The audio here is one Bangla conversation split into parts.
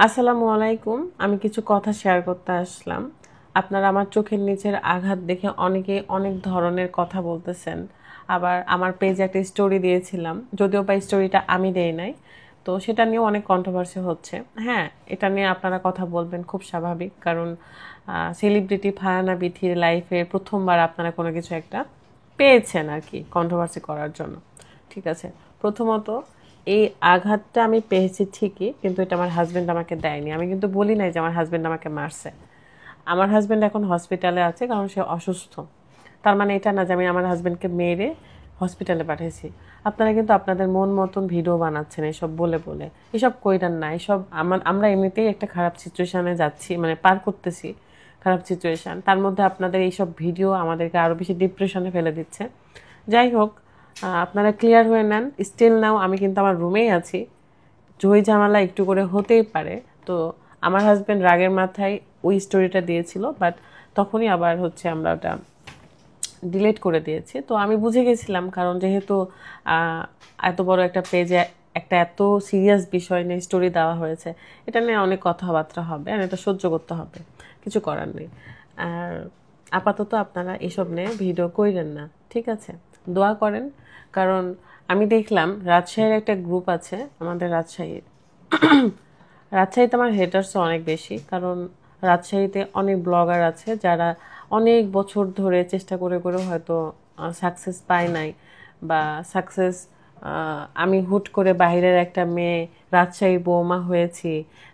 আসসালামু আলাইকুম। আমি কিছু কথা শেয়ার করতে আসলাম। আপনারা আমার চোখের নিচের আঘাত দেখে অনেকেই অনেক ধরনের কথা বলতেছেন। আবার আমার পেজে একটা স্টোরি দিয়েছিলাম, যদিও বা স্টোরিটা আমি দেই নাই। তো সেটা নিয়েও অনেক কন্ট্রোভার্সি হচ্ছে। হ্যাঁ, এটা নিয়ে আপনারা কথা বলবেন, খুব স্বাভাবিক। কারণ সেলিব্রিটি ফারহানা বিথির লাইফে প্রথমবার আপনারা কোনো কিছু একটা পেয়েছেন আর কি কন্ট্রোভার্সি করার জন্য। ঠিক আছে, প্রথমত এই আঘাতটা আমি পেয়েছি ঠিকই, কিন্তু এটা আমার হাজব্যান্ড আমাকে দেয়নি। আমি কিন্তু বলি নাই যে আমার হাজব্যান্ড আমাকে মারছে। আমার হাজব্যান্ড এখন হসপিটালে আছে, কারণ সে অসুস্থ। তার মানে এটা না যে আমি আমার হাজব্যান্ডকে মেরে হসপিটালে পাঠিয়েছি। আপনারা কিন্তু আপনাদের মন মতন ভিডিও বানাচ্ছেন এসব বলে বলে। এসব কইরান না। এসব আমরা এমনিতেই একটা খারাপ সিচুয়েশানে যাচ্ছি, মানে পার করতেছি খারাপ সিচুয়েশান। তার মধ্যে আপনাদের এইসব ভিডিও আমাদেরকে আরও বেশি ডিপ্রেশনে ফেলে দিচ্ছে। যাই হোক, আপনারা ক্লিয়ার হয়ে নেন। স্টিল নাও আমি কিন্তু আমার রুমেই আছি। ঝই ঝামেলা একটু করে হতেই পারে। তো আমার হাজব্যান্ড রাগের মাথায় ওই স্টোরিটা দিয়েছিল, বাট তখনই আবার হচ্ছে আমরা ওটা ডিলিট করে দিয়েছি। তো আমি বুঝে গেছিলাম, কারণ যেহেতু এত বড় একটা পেজে একটা এত সিরিয়াস বিষয় নিয়ে স্টোরি দেওয়া হয়েছে, এটা নিয়ে অনেক কথাবার্তা হবে আর এটা সহ্য করতে হবে, কিছু করার নেই। আর আপাতত আপনারা এসব নিয়ে ভিডিও কইরেন না, ঠিক আছে? দোয়া করেন। কারণ আমি দেখলাম রাজশাহীর একটা গ্রুপ আছে, আমাদের রাজশাহীতে আমার হেটার্সও অনেক বেশি। কারণ রাজশাহীতে অনেক ব্লগার আছে যারা অনেক বছর ধরে চেষ্টা করে করে হয়তো সাকসেস পায় নাই, বা সাকসেস, আমি হুট করে বাইরের একটা মেয়ে রাজশাহীর বৌমা হয়েছি,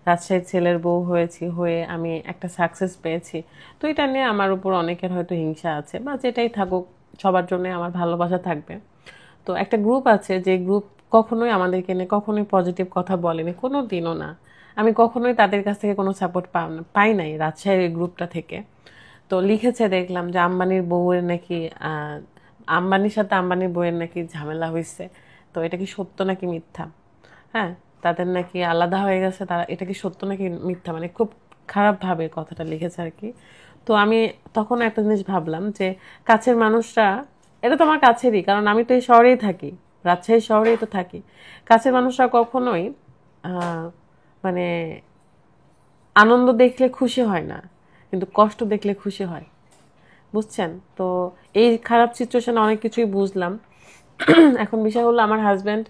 রাজশাহীর ছেলের বউ হয়েছি, হয়ে আমি একটা সাকসেস পেয়েছি। তো এটা নিয়ে আমার উপর অনেকের হয়তো হিংসা আছে, বা যেটাই থাকুক, সবার জন্য আমার ভালোবাসা থাকবে। তো একটা গ্রুপ আছে যে গ্রুপ কখনোই আমাদেরকে নিয়ে কখনোই পজিটিভ কথা বলেনি, কোনো দিনও না। আমি কখনোই তাদের কাছ থেকে কোনো সাপোর্ট পাই নাই রাজশাহীর এই গ্রুপটা থেকে। তো লিখেছে দেখলাম যে আম্বানির বউয়ের নাকি আম্বানির সাথে আম্বানির বউয়ের নাকি ঝামেলা হয়েছে। তো এটা কি সত্য নাকি মিথ্যা? হ্যাঁ, তাদের নাকি আলাদা হয়ে গেছে, তারা এটা কি সত্য নাকি মিথ্যা, মানে খুব খারাপভাবে কথাটা লিখেছে আর কি। তো আমি তখন একটা জিনিস ভাবলাম যে কাছের মানুষরা, এটা তো আমার কাছেরই, কারণ আমি তো এই শহরেই থাকি, রাজশাহী শহরেই তো থাকি। কাছের মানুষরা কখনোই মানে আনন্দ দেখলে খুশি হয় না, কিন্তু কষ্ট দেখলে খুশি হয়, বুঝছেন? তো এই খারাপ সিচুয়েশনে অনেক কিছুই বুঝলাম। এখন বিষয় হলো, আমার হাজব্যান্ড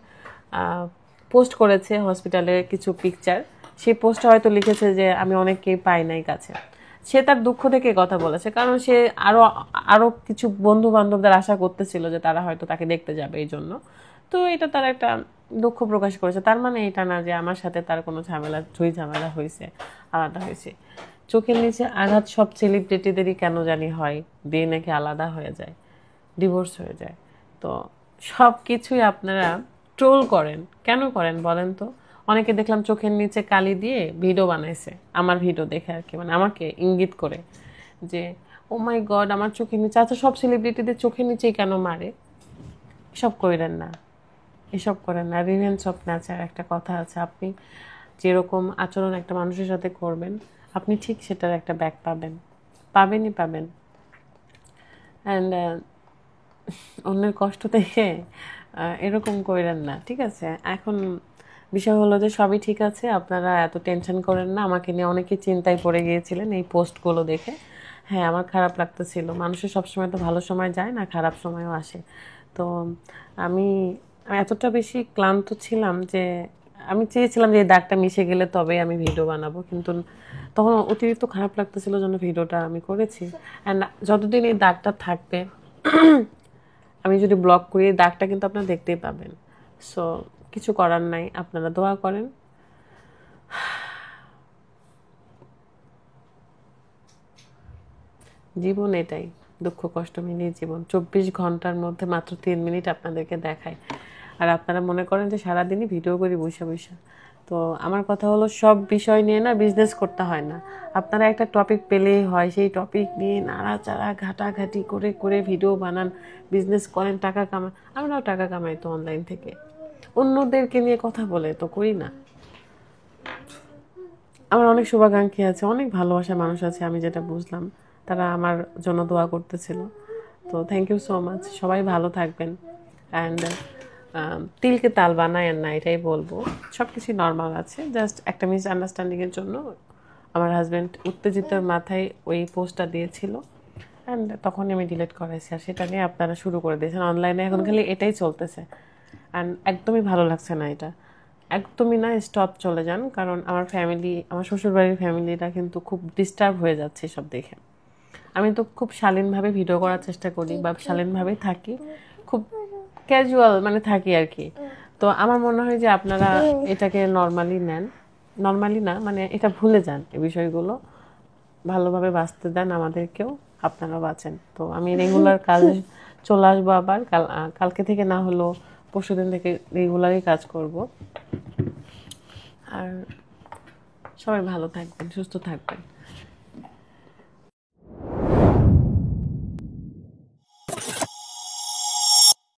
পোস্ট করেছে হসপিটালের কিছু পিকচার। সেই পোস্টটা হয়তো লিখেছে যে আমি অনেককেই পাই নাই কাছে। সে তার দুঃখ থেকে কথা বলেছে, কারণ সে আরও আরও কিছু বন্ধু বান্ধবদের আশা করতেছিল যে তারা হয়তো তাকে দেখতে যাবে এই জন্য। তো এটা তার একটা দুঃখ প্রকাশ করেছে। তার মানে এটা না যে আমার সাথে তার কোনো ঝামেলা হয়েছে, আলাদা হয়েছে। চোখের নিচে আঘাত সব সেলিব্রিটিদেরই কেন জানি হয়, দিয়ে নাকি আলাদা হয়ে যায়, ডিভোর্স হয়ে যায়। তো সব কিছুই আপনারা ট্রোল করেন, কেন করেন বলেন তো? অনেকে দেখলাম চোখের নিচে কালি দিয়ে ভিডিও বানাইছে, আমার ভিডিও দেখে আর কি, মানে আমাকে ইঙ্গিত করে যে ও মাই গড আমার চোখের নিচে। আচ্ছা, সব সেলিব্রিটিদের চোখের নিচেই কেন মারে? এসব করেন না, এসব করেন না। রিভেঞ্জ অফ নেচার একটা কথা আছে। আপনি যেরকম আচরণ একটা মানুষের সাথে করবেন, আপনি ঠিক সেটার একটা ব্যাক পাবেন, পাবেনই পাবেন। অ্যান্ড অন্যের কষ্ট দেখে এরকম কইরেন না, ঠিক আছে? এখন বিষয় হলো যে সবই ঠিক আছে, আপনারা এত টেনশন করেন না। আমাকে নিয়ে অনেকে চিন্তায় পড়ে গিয়েছিলেন এই পোস্টগুলো দেখে। হ্যাঁ, আমার খারাপ লাগতেছিল। মানুষের সবসময় তো ভালো সময় যায় না, খারাপ সময়ও আসে। তো আমি এতটা বেশি ক্লান্ত ছিলাম যে আমি চেয়েছিলাম যে এই দাগটা মিশে গেলে তবে আমি ভিডিও বানাবো, কিন্তু তখন অতিরিক্ত খারাপ লাগতেছিল জন্য ভিডিওটা আমি করেছি। অ্যান্ড যতদিন এই দাগটা থাকবে, আমি যদি ব্লগ করি, দাগটা কিন্তু আপনারা দেখতেই পাবেন। সো কিছু করার নাই, আপনারা দোয়া করেন। জীবন এটাই, দুঃখ কষ্ট মিলিয়ে জীবন। 24 ঘন্টার মধ্যে মাত্র 3 মিনিট আপনাদেরকে দেখায়, আর আপনারা মনে করেন যে সারাদিনই ভিডিও করি বসে বসে। তো আমার কথা হলো, সব বিষয় নিয়ে না বিজনেস করতে হয় না। আপনারা একটা টপিক পেলেই হয়, সেই টপিক নিয়ে নাড়াচাড়া ঘাটাঘাটি করে করে ভিডিও বানান, বিজনেস করেন, টাকা কামান। আমরাও টাকা কামাই তো অনলাইন থেকে, অন্যদেরকে নিয়ে কথা বলে তো করি না। আমার অনেক শুভাকাঙ্ক্ষী আছে, অনেক ভালোবাসার মানুষ আছে, আমি যেটা বুঝলাম তারা আমার জন্য দোয়া করতেছিল। তো থ্যাংক ইউ সো মাচ, সবাই ভালো থাকবেন। অ্যান্ড তিলকে তাল বানায় না, এটাই বলবো। সব কিছুই নর্মাল আছে, জাস্ট একটা মিসআন্ডারস্ট্যান্ডিংয়ের জন্য আমার হাজব্যান্ড উত্তেজিত মাথায় ওই পোস্টটা দিয়েছিল, অ্যান্ড তখনই আমি ডিলিট করেছি। আর সেটা নিয়ে আপনারা শুরু করে দিয়েছেন অনলাইনে, এখন খালি এটাই চলতেছে। অ্যান্ড একদমই ভালো লাগছে না এটা, একদমই না, স্টপ, চলে যান। কারণ আমার ফ্যামিলি, আমার শ্বশুরবাড়ির ফ্যামিলিটা কিন্তু খুব ডিস্টার্ব হয়ে যাচ্ছে সব দেখে। আমি তো খুব শালীনভাবে ভিডিও করার চেষ্টা করি বা শালীনভাবেই থাকি, খুব ক্যাজুয়াল মানে থাকি আর কি। তো আমার মনে হয় যে আপনারা এটাকে নর্মালি নেন, নর্মালি না মানে এটা ভুলে যান, এই বিষয়গুলো ভালোভাবে বাঁচতে দেন আমাদেরকেও, আপনারা বাঁচেন। তো আমি রেগুলার কাজে চলে আসবো আবার কালকে থেকে, না হলেও পরশুদিন থেকে রেগুলারই কাজ করব। আর সবাই ভালো থাকবেন, সুস্থ থাকবেন।